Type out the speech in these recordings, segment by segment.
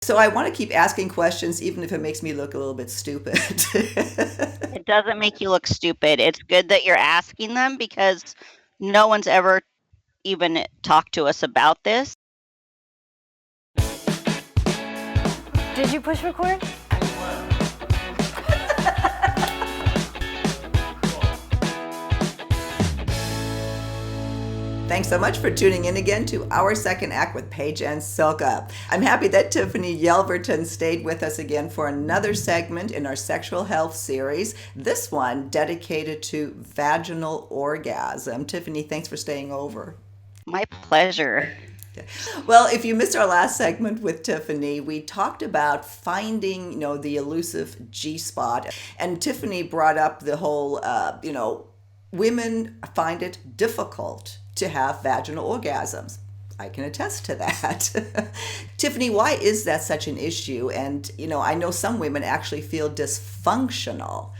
So I want to keep asking questions, even if it makes me look a little bit stupid. It doesn't make you look stupid. It's good that you're asking them because no one's ever even talked to us about this. Did you push record? Thanks so much for tuning in again to Our Second Act with Paige and Silka. I'm happy that Tiffany Yelverton stayed with us again for another segment in our sexual health series, this one dedicated to vaginal orgasm. Tiffany, thanks for staying over. My pleasure. Well, if you missed our last segment with Tiffany, we talked about finding, the elusive G spot. And Tiffany brought up the whole, women find it difficult to have vaginal orgasms. I can attest to that. Tiffany, why is that such an issue? And, I know some women actually feel dysfunctional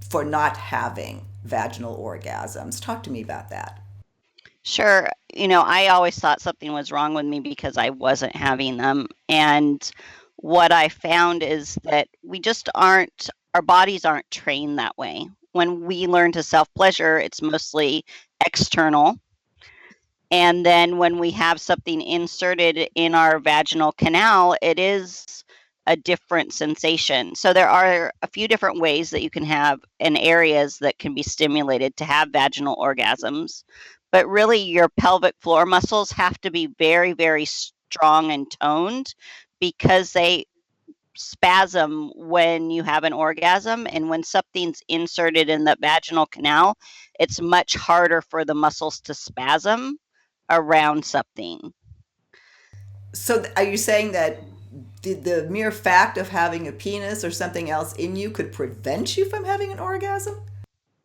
for not having vaginal orgasms. Talk to me about that. Sure. I always thought something was wrong with me because I wasn't having them. And what I found is that we just aren't, our bodies aren't trained that way. When we learn to self pleasure, it's mostly external. And then when we have something inserted in our vaginal canal, it is a different sensation. So there are a few different ways that you can have and areas that can be stimulated to have vaginal orgasms. But really, your pelvic floor muscles have to be very, very strong and toned because they spasm when you have an orgasm. And when something's inserted in the vaginal canal, it's much harder for the muscles to spasm around something. So, are you saying that the mere fact of having a penis or something else in you could prevent you from having an orgasm?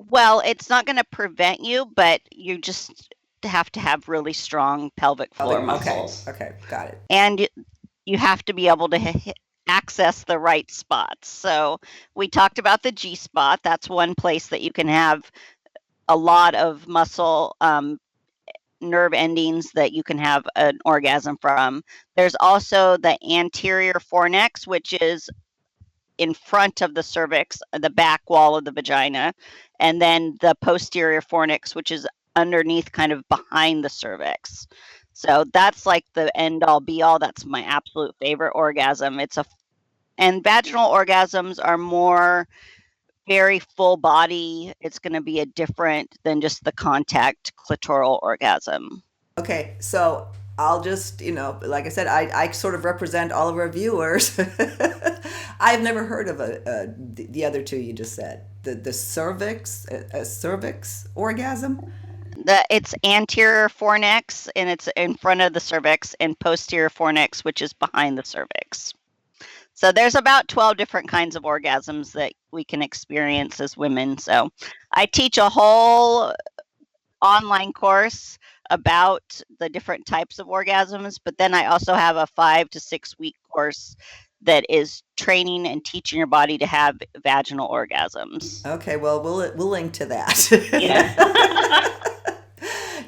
Well, it's not going to prevent you, but you just have to have really strong pelvic floor Okay, muscles. okay, got it. And you have to be able to access the right spots. So we talked about the G spot. That's one place that you can have a lot of muscle nerve endings that you can have an orgasm from. There's also the anterior fornix, which is in front of the cervix, the back wall of the vagina, and then the posterior fornix, which is underneath, kind of behind the cervix. So that's like the end all be all. That's my absolute favorite orgasm. And vaginal orgasms are more very full body. It's going to be a different than just the contact clitoral orgasm. Okay, so I'll just, like I said, I sort of represent all of our viewers. I've never heard of the other two you just said. The cervix, a cervix orgasm? It's anterior fornix and it's in front of the cervix, and posterior fornix, which is behind the cervix. So there's about 12 different kinds of orgasms that we can experience as women. So I teach a whole online course about the different types of orgasms, but then I also have a 5 to 6 week course that is training and teaching your body to have vaginal orgasms. Okay, well, we'll link to Yeah. that.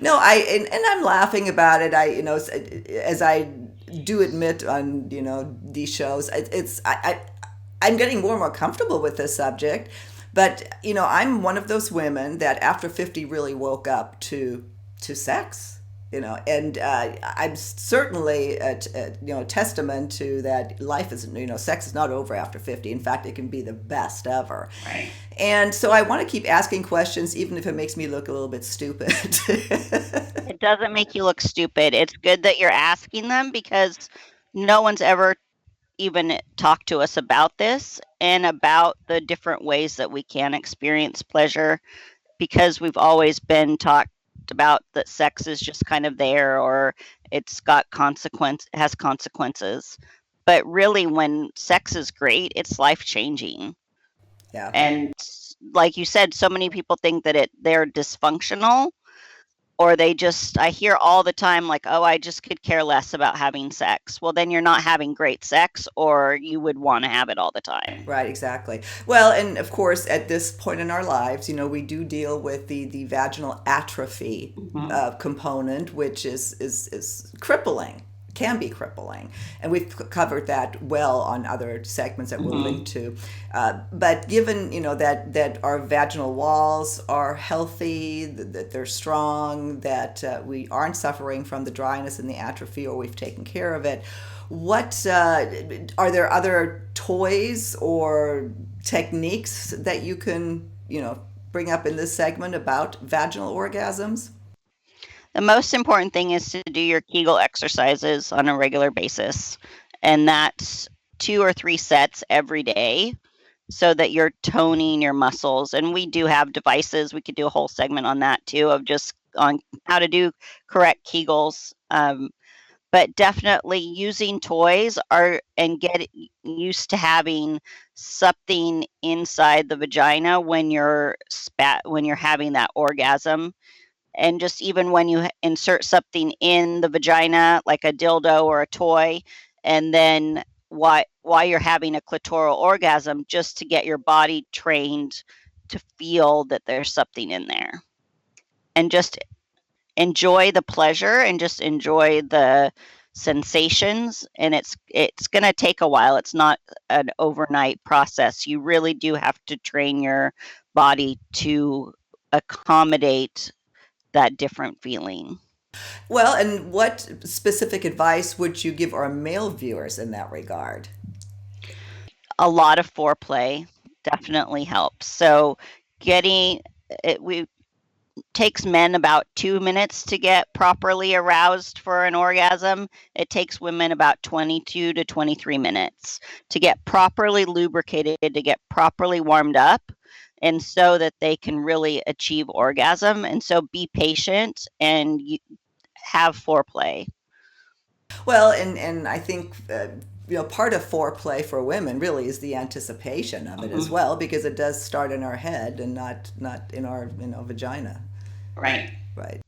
No, and I'm laughing about it. As I do admit on these shows, I'm getting more and more comfortable with this subject. But I'm one of those women that after 50 really woke up to sex. And I'm certainly a testament to that. Life is, sex is not over after 50. In fact, it can be the best ever. Right. And so I want to keep asking questions, even if it makes me look a little bit stupid. It doesn't make you look stupid. It's good that you're asking them because no one's ever even talked to us about this and about the different ways that we can experience pleasure, because we've always been talked about that sex is just kind of there, or it has consequences. But really, when sex is great, it's life changing. Yeah. And like you said, so many people think that they're dysfunctional, or I hear all the time, like, oh, I just could care less about having sex. Well, then you're not having great sex, or you would want to have it all the time. Right, exactly. Well, and of course, at this point in our lives, we do deal with the vaginal atrophy Mhm. component, which is crippling can be crippling, and we've covered that well on other segments that we'll link to. But given that our vaginal walls are healthy, that they're strong, that we aren't suffering from the dryness and the atrophy, or we've taken care of it, what are there other toys or techniques that you can bring up in this segment about vaginal orgasms? The most important thing is to do your Kegel exercises on a regular basis, and that's 2 or 3 sets every day so that you're toning your muscles. And we do have devices. We could do a whole segment on that too, of just on how to do correct Kegels. But definitely using toys and get used to having something inside the vagina when you're having that orgasm. And just even when you insert something in the vagina, like a dildo or a toy, and then while you're having a clitoral orgasm, just to get your body trained to feel that there's something in there, and just enjoy the pleasure and just enjoy the sensations. And it's going to take a while. It's not an overnight process. You really do have to train your body to accommodate that different feeling. Well, and what specific advice would you give our male viewers in that regard? A lot of foreplay definitely helps. So getting it we takes men about 2 minutes to get properly aroused for an orgasm. It takes women about 22 to 23 minutes to get properly lubricated, to get properly warmed up, and so that they can really achieve orgasm. And so be patient and have foreplay. Well, and I think part of foreplay for women really is the anticipation of it as well, because it does start in our head and not in our vagina. Right. Right.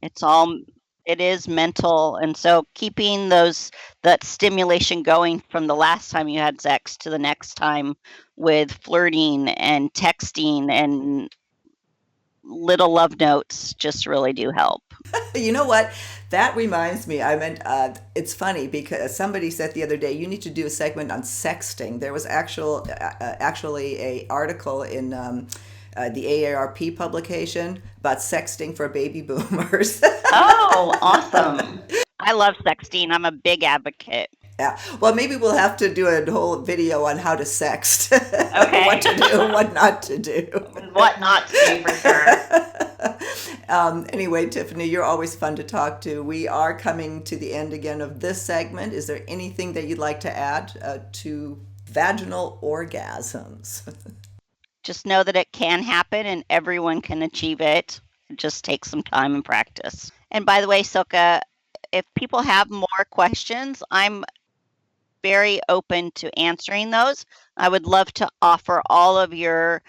It is mental, and so keeping that stimulation going from the last time you had sex to the next time with flirting and texting and little love notes just really do help. You know what? That reminds me. I meant it's funny because somebody said the other day you need to do a segment on sexting. There was actually a article in the AARP publication about sexting for baby boomers. Oh, awesome. I love sexting. I'm a big advocate. Yeah. Well, maybe we'll have to do a whole video on how to sext. Okay. What to do, what not to do. What not to do, for sure. Anyway, Tiffany, you're always fun to talk to. We are coming to the end again of this segment. Is there anything that you'd like to add to vaginal orgasms? Just know that it can happen and everyone can achieve it. It just takes some time and practice. And by the way, Silka, if people have more questions, I'm very open to answering those. I would love to offer all of your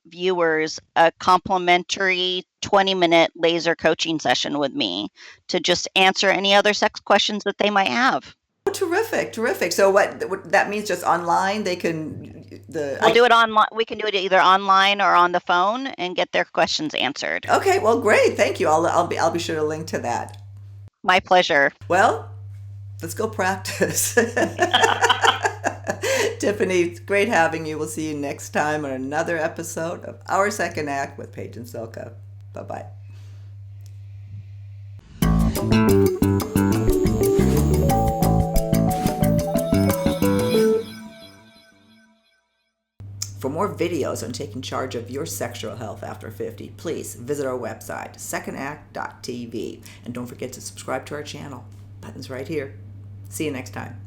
viewers a complimentary 20-minute laser coaching session with me to just answer any other sex questions that they might have. Oh, terrific, terrific. So what that means, just online, they can We'll do it online. We can do it either online or on the phone and get their questions answered. Okay, well, great. Thank you. I'll be sure to link to that. My pleasure. Well, let's go practice. Tiffany, it's great having you. We'll see you next time on another episode of Our Second Act with Paige and Silka. Bye-bye. For more videos on taking charge of your sexual health after 50, please visit our website, secondact.tv. And don't forget to subscribe to our channel. Button's right here. See you next time.